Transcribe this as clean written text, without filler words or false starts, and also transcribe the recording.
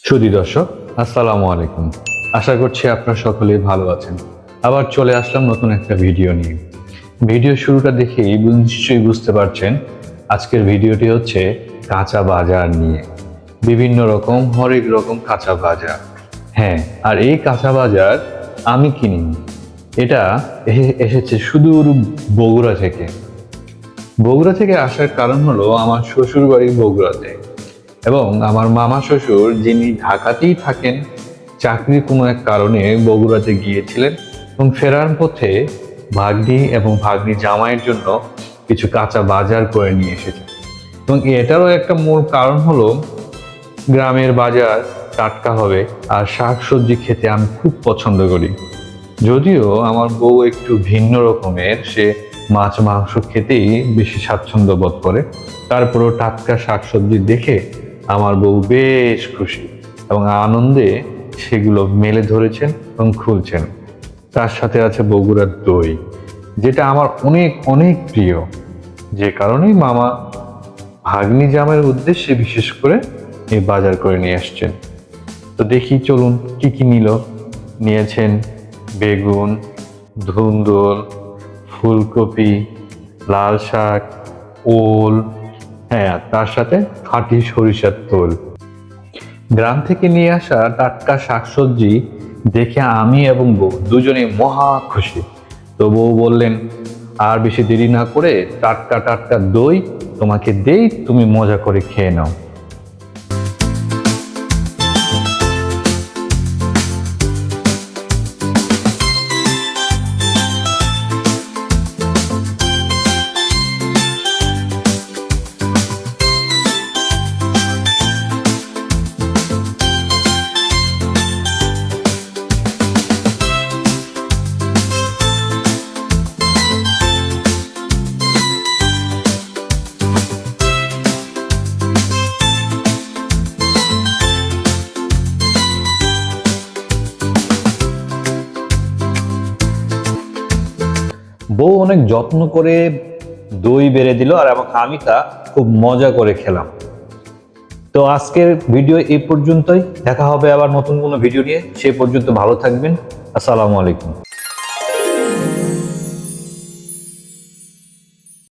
সুধী দর্শক, আসসালামু আলাইকুম। আশা করছি আপনারা সকলেই ভালো আছেন। আবার চলে আসলাম নতুন একটা ভিডিও নিয়ে। ভিডিও শুরুটা দেখেই নিশ্চয়ই বুঝতে পারছেন আজকের ভিডিওটি হচ্ছে কাঁচা বাজার নিয়ে। বিভিন্ন রকম হরেক রকম কাঁচা বাজার। হ্যাঁ, আর এই কাঁচা বাজার আমি কিনিনি, এটা এসেছে সুদূর বগুড়া থেকে। বগুড়া থেকে আসার কারণ হলো আমার শ্বশুর বাড়ি বগুড়াতে, এবং আমার মামা শ্বশুর যিনি ঢাকাতেই থাকেন, চাকরির কোনো এক কারণে বগুড়াতে গিয়েছিলেন এবং ফেরার পথে ভাগ্নি এবং ভাগ্নি জামাইয়ের জন্য কিছু কাঁচা বাজার করে নিয়ে এসেছেন। এবং এটারও একটা মূল কারণ হলো গ্রামের বাজার টাটকা হবে, আর শাকসবজি খেতে আমি খুব পছন্দ করি। যদিও আমার বউ একটু ভিন্ন রকমের, সে মাছ মাংস খেতেই বেশি স্বাচ্ছন্দ্য বোধ করে, তারপরও টাটকা শাকসবজি দেখে আমার বউ বেশ খুশি এবং আনন্দে সেগুলো মেলে ধরেছেন এবং খুলছেন। তার সাথে আছে বগুড়ার দই, যেটা আমার অনেক অনেক প্রিয়, যে কারণেই মামা ভাগ্নি জামাইয়ের উদ্দেশ্যে বিশেষ করে এই বাজার করে নিয়ে আসছেন। তো দেখি, চলুন কি কি নিয়েছেন। বেগুন, ধুন্দুল, ফুলকপি, লাল শাক, ওল, হ্যাঁ, তার সাথে খাঁটি সরিষার তেল। গ্রাম থেকে নিয়ে আসা টাটকা শাকসবজি দেখে আমি এবং বউ দুজনেই মহা খুশি। তো বউ বললেন, আর বেশি দেরি না করে টাটকা টাটকা দই তোমাকে দেই, তুমি মজা করে খেয়ে নাও। বউ অনেক যত্ন করে দই বেড়ে দিল, আর আমি তা খুব মজা করে খেলাম। তো আজকের ভিডিও এই পর্যন্তই। দেখা হবে আবার নতুন কোনো ভিডিও নিয়ে। সে পর্যন্ত ভালো থাকবেন। আসসালামু আলাইকুম।